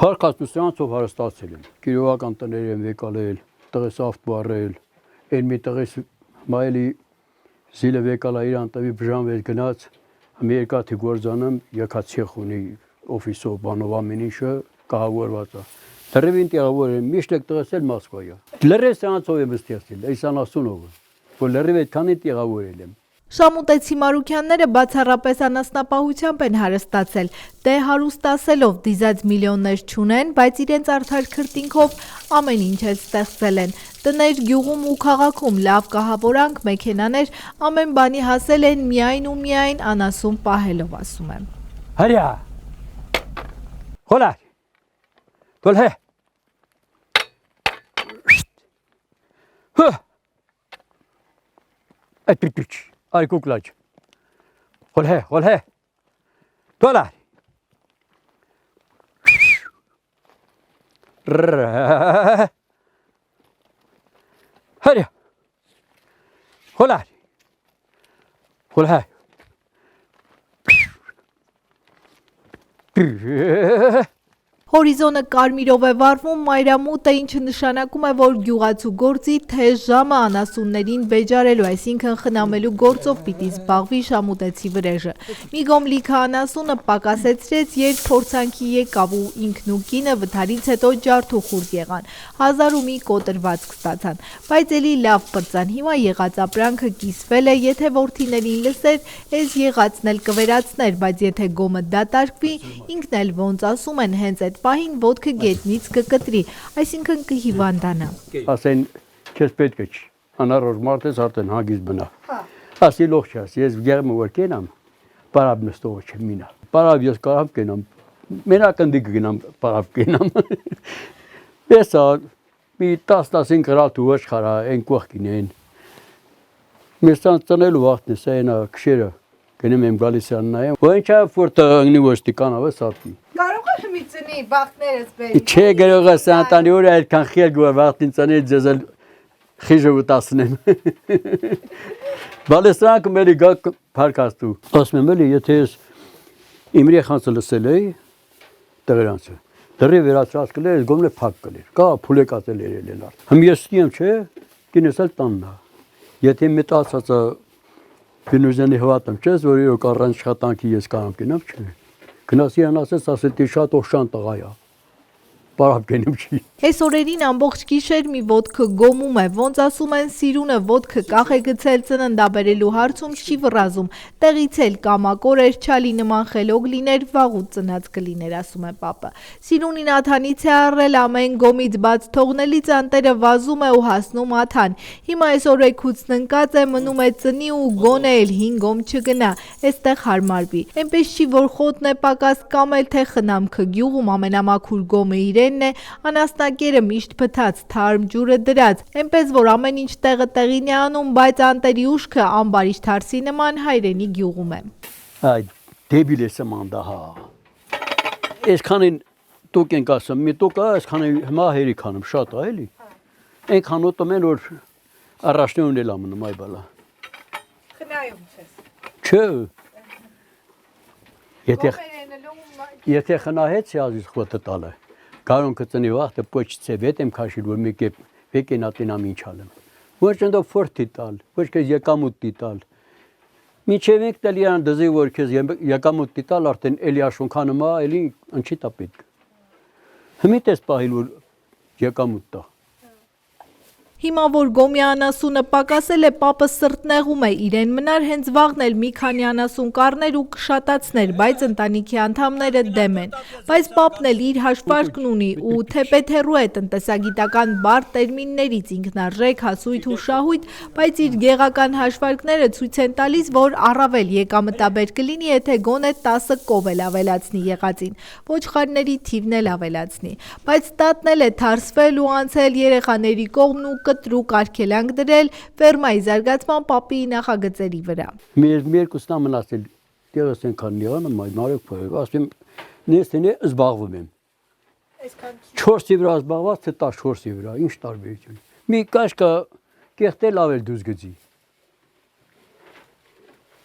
Փառքաստու սրանցով հարստացել եմ։ Գիրովական տներ եմ եկալել, տղես ավտոարել, այն մի տղես մայելի զիլը եկալա իրան տվի բժանվեց գնաց, մի երկաթի գործանում եկած ցեխ ունի օֆիսով բանով ամեն ինչը կահավորված է։ Դրևին տեղավոր եմ, միշտ եք տղես էլ Մոսկվայա։ Լրիվ սրանցով եմ ստեղծել, այս անասունով, որ լրիվ այդքանի տեղավորել եմ։ Շամուտեցի Մարուքյանները բացառապես անասնապահությամբ են հարստացել, դե հարուստասելով դիզած միլիոններ չունեն, բայց իրենց արդար քրտինքով ամեն ինչ էլ ստեղծել են։ Տներ գյուղում ու քաղաքում լավ կահավորանք, մեքենաներ, ամեն բանի հասել են միայն ու միայն անասուն պահելով, ասում եմ։ Հարյա։ Խոլար։ Դոլհե։ Հը։ Այդպիչ։ Ay kuklaç. Holhe. Dolar. Hadi. Holar. Holhe. Հորիզոնը կարմիրով է վառվում, մայրամուտը, ինչը նշանակում է, որ գյուղացու գործի թեժ ժամը անասուններին վեճարելու, այսինքն խնամելու գործով պիտի զբաղվի շամուտեցի վրեժը։ Մի գոմ լիքը անասունը պակասեցրեց, երբ փորձանքի եկավ ու ինքն ու կինը վթարից հետո ջարդ ու խուրձ եղան, 1000 ու մի կոտրվածք ստացան, բայց էլի լավ պրծան, հիմա եղած ապրանքը կիսվել է, եթե որդիներին լսեր, էս եղածն էլ կվերացներ, բայց եթե գոմը դատարկվի, ինքն էլ ոնց ասում են, հենց այդ պահին ոտքը գետնից կկտրի, այսինքն կհիվանդանա։ Ասեն քեզ պետք է չի, անառոջ մարդ ես արդեն հագից բնա։ Ասի լող չես, ես գերմը որ կենամ, պարաբ նստողը չեմ մինա։ Պարաբ ես կարապ կենամ, մենակ ընդի կգնամ պարաբ կենամ։ Ես մի 10-15 գրատու ոչխարա են կողքին են։ Մեսան ծնելու վաղթն ես այնա քշերը գնում եմ գալիս են նայեմ, ոչա ֆորտը անգնի ոստի կանավը սատի։ Կարող է մի ծնի բախտներս բերի։ Չէ գրող է սանտանի որ այդքան խիլ գոր վաղթին ծնի ձեզ էլ խիժը ուտասնեմ։ Բալեսրանք մերի գա փարկաստու։ Ասում եմ էլի եթե ես իմ երեխանցը լսել էի տղերանցը դրի վերացած կլեր գոմնե փակ կլեր։ Կա փուլեկացել երել են արդ։ Հմ ես ստիեմ չէ կինես էլ տաննա։ Եթե մտածածը Գնուզյանի հվատում չես, որ իրոք առանց աշխատանքի ես կարող կենամ չէ։ Գնաս իրան ասել դի շատ օշան տղա է։ Պարապ կենեմ չի։ Այս օրերին ամբողջ գիշեր մի ոտքը գոմում է, ոնց ասում են սիրունը ոտքը կախ է գցել ծննդաբերելու հարցում չի վռազում, տեղից էլ կամակոր էր չալի նման խելոք լիներ, վաղուց ծնած կլիներ, ասում է պապը։ Սիրունին աթանից է առել ամեն գոմից բաց թողնելից անտերը վազում է ու հասնում աթան։ Հիմա այս օրեքուց ննկած է, մնում է ծնի ու գոնե էլ 5 գոմ չգնա, այստեղ հարմարվի։ Այնպես չի, որ խոտն է պակաս կամ էլ թե խնամքը գյուղում ամենամաքուր գոմը իրենն է, անաստակերը միշտ փթած, թարմ ջուրը դրած, այնպես որ ամեն ինչ տեղը տեղին է անում, բայց անտերի ուշքը ամբարիշ թարսի նման հայրենի գյուղում է։ Այ դեբիլ է սմանդահա։ Այսքանին տուկ ենք ասում, մի տուկը այսքանին հիմա հերի քանում շատ է էլի։ Այնքան ուտում են որ առաջնի ունել ամնում այ բալա։ Խնայում ես։ Չէ։ Եթե խնահեց yazից խոտը տալը։ Կարոն կծնի վաղտը պոչցե վետ եմ քաշիլ որ մի կեպ վեկենատինամ ինչ ալեմ։ Ոչ ընդո ֆորտի տալ, ոչ քեզ եկամուտի տալ։ Միջև եք տալ իրան դզի որ քեզ եկամուտի տալ արդեն էլի աշունքանումա, էլի ընչի տա պետք։ Հմիտ ես պահիլ որ եկամուտ տա։ Հիմա որ գոմի անասունը պակասել է, պապը սրտնեղում է, իրեն մնար հենց վաղն էլ մի քանի անասուն կառներ ու կշատացներ, բայց ընտանիքի անդամները դեմ են։ Բայց պապն էլ իր հաշվարկն ունի ու թեպետ հեռու է տնտեսագիտական բարդ տերմիններից ինքնարժեք, հասույթ ու շահույթ, բայց իր գեղական հաշվարկները ցույց են տալիս, որ առավել եկամտաբեր կլինի, եթե գոնե 10 կով էլ ավելացնի եղածին, ոչխարների թիվն էլ ավելացնի։ Բայց տատն էլ է թարսվել ու անցել երեխաների կողմն ու կտրուկ արգելանք դրել ֆերմայի զարգացման պապի նախագծերի վրա։ Մեր երկուսն ամնացել դերս ենքան նիանը մարեք փոյ ասեմ նեստենե զբաղվում եմ։ Այսքան 4-ի վրա զբաղված թե 14-ի վրա ինչ տարբերություն։ Մի կաշկա կեղտել ավել դուզ գծի։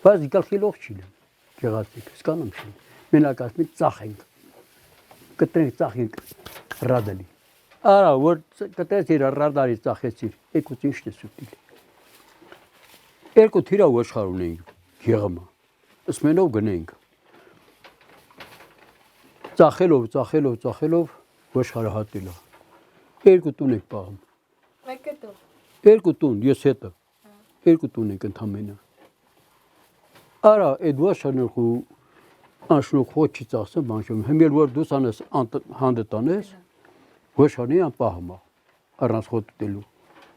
Բայց գալքի լող չի։ Գեղացիկ, սկանում չի։ Մենակ ասում ծախ ենք։ կտրենք ծախենք ռադալի։ Արա որ կտրեց իր ռադալի ծախեցիր, եկուց ինչ է սուտիլ։ Երկու թիրա ոչխար ունեինք եղամա։ Սմենով գնենք։ Ծախելով ոչխարը հատել է։ Երկու տուն եք պահում։ Մեկը դու։ Երկու տուն, ես հետը։ Երկու տուն եք ընդամենը։ Արա այդ ոչխարը անշնորհ ոչի ծախսը բանջում։ Հիմել որ դու սանես հանդը տանես, ոչխարի անպահում է։ Առանց խոտտելու։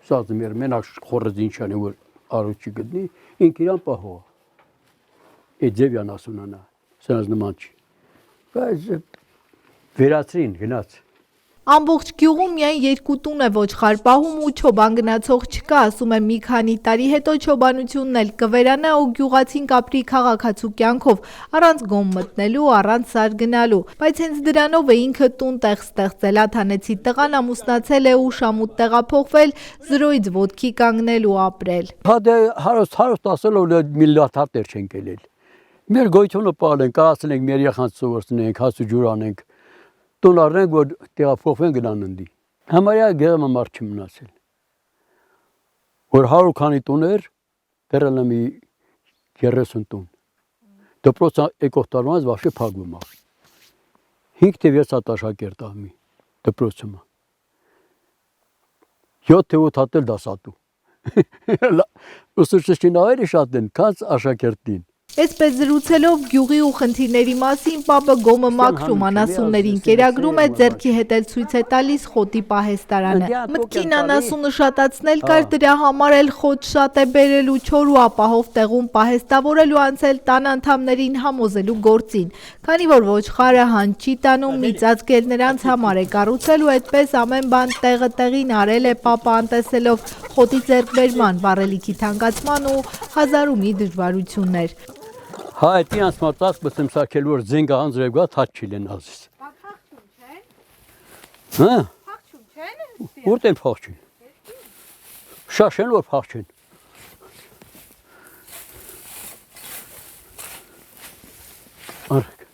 Սազը մեր մենակ խորը զինչանի որ արուչի գտնի, ինք իրան պահող։ Այդ ձևյան ասունանա, սրանց նման չի։ Բայց վերացրին, գնաց։ Ամբողջ գյուղում միայն երկու տուն է ոչխար պահում ու չոբան գնացող չկա, ասում է մի քանի տարի հետո չոբանությունն էլ կվերանա ու գյուղացին կապրի քաղաքացու կյանքով, առանց գոմ մտնելու, առանց սար գնալու, բայց հենց դրանով է ինքը տուն տեղ ստեղծել, Աթանեցի տղան ամուսնացել է ու շամուտ տեղափոխվել, զրոյից ոտքի կանգնել ու ապրել։ Հադե հարուստ ասելով միլիարդ հատեր չենք ելել։ Մեր գոյությունը պահել ենք, կարասել ենք մեր երեխանց սովորեցնենք, հաց ու ջուր անենք, տուն առնենք, որ տեղափոխվեն գնան ընդի։ Համարյա գեղամա մարդ չմնացել։ Որ 100 քանի տուներ, դեռ մի 30 տուն։ Դպրոցը եկող տարվանից վաշե փակվում է։ 5 թե 6 հատ աշակերտ ահմի դպրոցը։ 7 թե 8 հատ էլ դասատու։ Ուսուցիչները շատ են, քան աշակերտին։ Այսպես զրուցելով գյուղի ու խնդիրների մասին պապը գոմը մաքրում անասուններին կերակրում է, ձեռքի հետ էլ ցույց է տալիս խոտի պահեստարանը։ Մտքին անասունը շատացնել կար, դրա համար էլ խոտ շատ է բերելու չոր ու ապահով տեղում պահեստավորել ու անցել տան անդամներին համոզելու գործին։ Քանի որ ոչխարը հանց չի տանում, մի ծածկ էլ նրանց համար է կառուցել ու այդպես ամեն բան տեղը տեղին արել է պապը անտեսելով խոտի ձեռքբերման, վառելիքի թանկացման ու հազար ու մի դժվարություններ։ Հա, այդ իրանց մատած բսեմ սակել, որ զենգը անձրև գա, թաչ չիլեն ազիս։ Փախչում չեն։ Հա, Փախչում չեն։ ուրդ են փախչին։ Շաշեն, որ փախչին։ Արեք։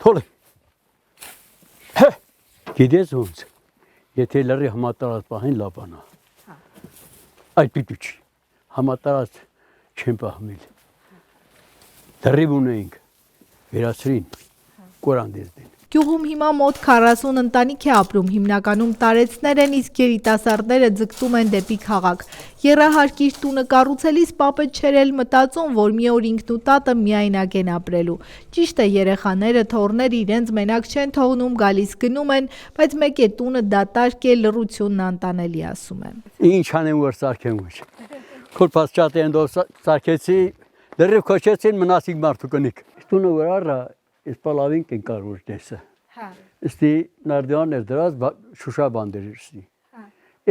Թոլի։ Հե, գիտես ոնց, եթե լրի համատարած պահին լապանա։ Այդ պիտու չի, համատարած չեն պահմիլ։ Դրիվ ունեինք, վերացրին, կորան դեզդեն։ Գյուղում հիմա մոտ 40 ընտանիք է ապրում, հիմնականում տարեցներ են, իսկ երիտասարդները ձգտում են դեպի քաղաք։ Եռահարկիր տունը կառուցելիս պապը չէր էլ մտածում, որ մի օր ինքն ու տատը միայնակ են ապրելու։ Ճիշտ է, երեխաները, թոռները իրենց մենակ չեն թողնում, գալիս գնում են, բայց մեկ է տունը դատարկ է, լռությունն անտանելի, ասում եմ։ Ինչ անեմ, որ սարքեմ ոչ։ Քորպաց ճատը ենդով սարքեցի, դրիվ քոչեցին, մնացիք մարդու կնիք։ Տունը որ առա, ես պալավինք են կարող տեսը։ Իստի նարդյան էր դրած շուշաբանդ էր իստի։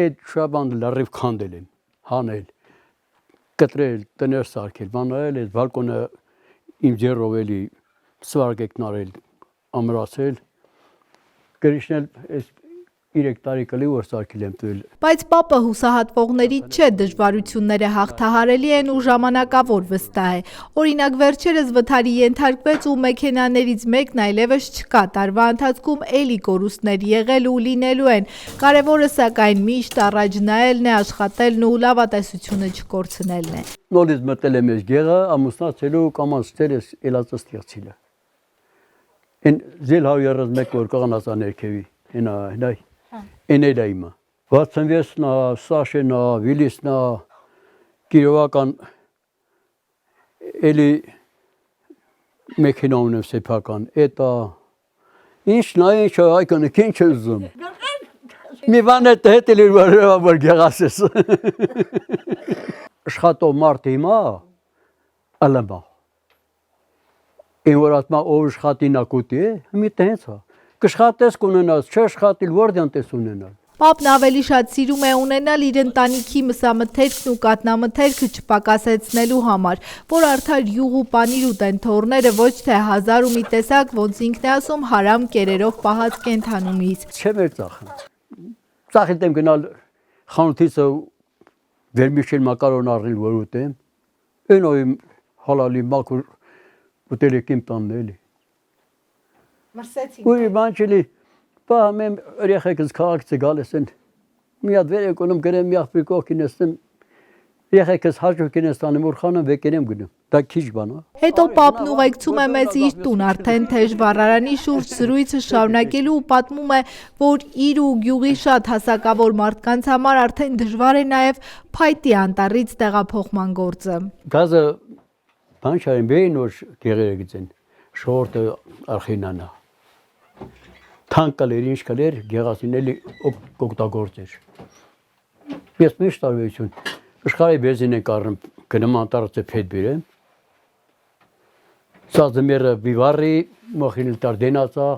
Այդ շուշաբանդը լրիվ քանդել են, հանել, կտրել, տներ սարքել, բանել այդ բալկոնը իմ ձեռով էլի սվարգեկնարել, ամրացել, գրիշնել այս 3 տարի կլի որ սարքել եմ տվել։ Բայց պապը հուսահատվողներից չէ, դժվարությունները հաղթահարելի են ու ժամանակավոր վստահ է։ Օրինակ վերջերս վթարի ենթարկվեց ու մեքենաներից մեկն այլևս չկա, տարվա ընթացքում էլի կորուստներ եղել ու լինելու են։ Կարևորը սակայն միշտ առաջ նայելն է, աշխատելն ու լավատեսությունը չկորցնելն է։ Նորից մտել եմ ես գեղը, ամուսնացելու կամանցել ես էլածը ստեղծիլը։ Են զել 131 որ կաղանացա ներքևի, հենայ։ Էնել է իմը, 66-նա, Սաշենա, Վիլիսնա, կիրովական էլի մեքենա ունեմ սեփական, էտա, ինչ նա ինչ այկոնը, ինչ է ուզում։ Մի բան է հետել իր որ գեղասես։ Աշխատով մարդ հիմա, ալմա։ Են որ ասմա ով աշխատի նակուտի է, մի տենց հա։ Կշխատես կունենաս, չաշխատիլ որդյան տես ունենալ։ Պապն ավելի շատ սիրում է ունենալ իր ընտանիքի մսամթերքն ու կատնամթերքը չպակասեցնելու համար, որ արդար յուղ ու պանիր ուտեն թոռները, ոչ թե հազար ու մի տեսակ, ոնց ինքն է ասում, հարամ կերերով պահած կենդանումից։ Չեմ էր ծախը։ Ծախիտ եմ գնալ խանութից վերմիշել մակարոն առնել որ ուտեմ, են օյմ հալալի մակուր ուտել եք իմ տանն էլի։ Մրսեցին։ Ուրի բան չլի, բա մեմ երեխեքս քաղաքից գալիս են։ Մի հատ վեր եկնում գրեմ մի աղբի կողքին էստեմ։ Երեխեքս հաջողքին են ստանում որ խանան վեկերեմ գնում։ Դա քիչ բան է։ Հետո պապն ուղեկցում է մեզ իր տուն, արդեն թեժ վառարանի շուրջ զրույցը շարունակելու ու պատմում է, որ իր ու գյուղի շատ հասակավոր մարդկանց համար արդեն դժվար է նաև փայտի անտառից տեղափոխման գործը։ Գազը բան չարին բեին որ գեղերը գցեն, շորտը արխինանա։ Թանկալեր ինչ կլեր գեղասինել օգտագործեր։ Ես միշտ տարվեցուն Աշխարհի բեզին ենք առնում գնում անտառից փետ բերեմ։ Սա զմերը բիվարի մոխինել տարդենացա։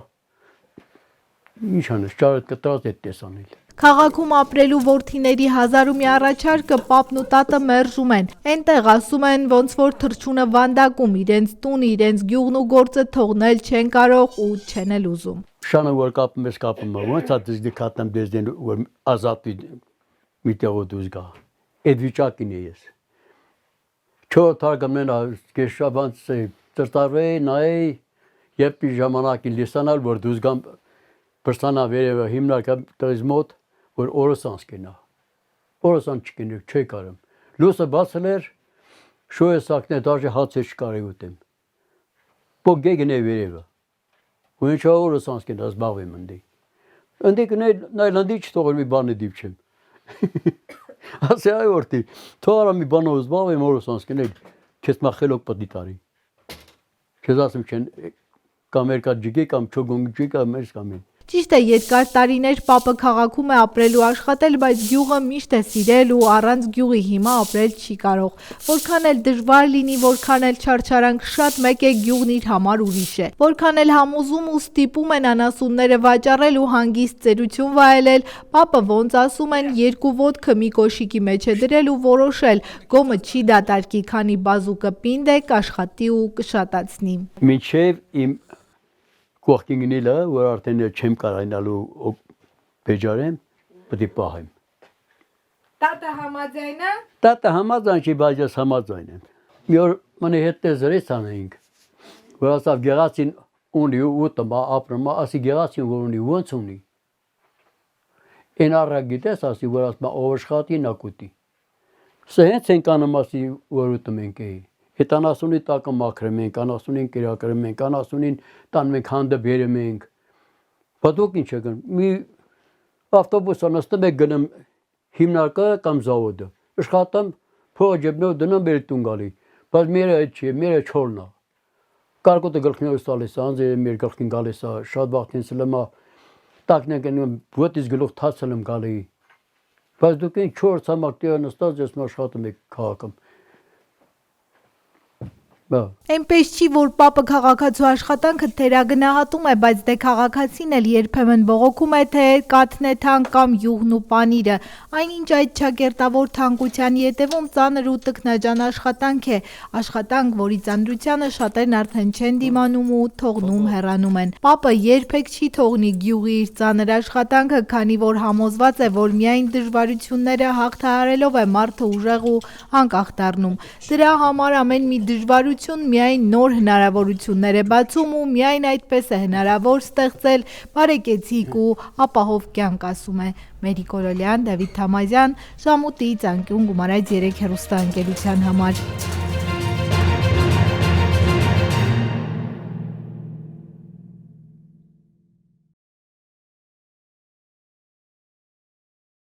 Ինչ անես ճարդ կտրած է տեսանել։ Քաղաքում ապրելու որդիների հազարումի առաջարկը պապն ու տատը մերժում են։ Այնտեղ ասում են ոնց որ թռչունը վանդակում իրենց տունը, իրենց գյուղն ու գործը թողնել չեն կարող ու չեն էլ ուզում։ Շանը որ կապում ես կապում ոնց է դժդի կատնեմ դեզդեն որ ազատվի մի տեղով դուրս գա։ Այդ վիճակին է ես։ Չոր թարգմանն կեշաբանց տրտարվեի նայ երբ ժամանակին լիսանալ որ դուրս գամ բրսանա վերևը հիմնական տղից մոտ որ օրոսանց կենա։ Օրոսանց չկենի չի կարում։ Լուսը բացել էր շոյեսակն է դաժե հաց չկարի ուտեմ։ Պոգեգն է վերևը։ Ու ինչ օրոսանց կենա զբաղվեմ ընդի։ Ընդի կնե նայլանդի չթողել մի բանը դիպչեմ։ Ասե այ որտի թողարա մի բանով զբաղվեմ օրոսանց կնել քեզ մախելոք պատի տարի։ Քեզ ասում չեն կամ երկա ջիգի կամ չոգունջի կամ ես կամ Ճիշտ է, երկար տարիներ պապը քաղաքում է ապրել ու աշխատել, բայց գյուղը միշտ է սիրել ու առանց գյուղի հիմա ապրել չի կարող։ Որքան էլ դժվար լինի, որքան էլ չարչարանք շատ մեկ է գյուղն իր համար ուրիշ է։ Որքան էլ համոզում ու ստիպում են անասունները վաճառել ու հանգիստ ծերություն վայելել, պապը ոնց ասում են երկու ոտքը մի կոշիկի մեջ է դրել ու որոշել, գոմը չի դատարկի, քանի բազուկը պինդ է, կաշխատի ու կշատացնի։ Մինչև իմ Կողքին գնելը, որ արդեն չեմ կարայնալու բեջարեմ, պետք է պահեմ։ Տատը համաձայն է։ Տատը համաձայն չի, բայց ես համաձայն եմ։ Մի օր մնի հետ զրից անեինք, որ ասավ գեղացին ունի ու տմա ապրում, ասի գեղացին որ ունի ոնց ունի։ Են առա գիտես ասի, որ ասմա օվշխատի նակուտի։ Սա հենց ենք անում ասի, որ ուտում ենք էի։ Հետ անասունի տակը մաքրում ենք, անասունին կերակրում ենք, անասունին տանում ենք հանդը բերում ենք։ Բա դուք ինչ եք գնում։ Մի ավտոբուսը նստում եք գնում հիմնարկը կամ զավոդը։ Աշխատում փողը ջեբնով դնում բերի տուն գալի։ Բայց մերը այդ չի, մերը չորն է։ Կարկոտը գլխինով տալիս, անձերը մեր գլխին գալիս է, շատ վաղտին սլմա տակն ենք գնում, ոտից գլուխ թացել եմ գալի։ Բայց դուք ինչ 4 ցամաք տեղ նստած ես աշխատում եք քաղաքում։ Այնպես չի, որ պապը քաղաքացու աշխատանքը թերագնահատում է, բայց դե քաղաքացին էլ երբեմն բողոքում է, թե կաթն է թանկ կամ յուղն ու պանիրը։ Այնինչ այդ չակերտավոր թանկության ետևում ծանր ու տքնաջան աշխատանք է, աշխատանք, որի ծանրությանը շատերն արդեն չեն դիմանում ու թողնում հեռանում են։ Պապը երբեք չի թողնի գյուղի իր ծանր աշխատանքը, քանի որ համոզված է, որ միայն դժվարությունները հաղթահարելով է մարդը ուժեղ ու անկախ դառնում։ Դրա համար ամեն մի դժվարություն միայն նոր հնարավորություններ է բացում ու միայն այդպես է հնարավոր ստեղծել բարեկեցիկ ու ապահով կյանք, ասում է Մերի Կորոլյան, Դավիթ Թամազյան, Շամուտի ծանկյուն գումարած 3 հեռուստաընկերության համար։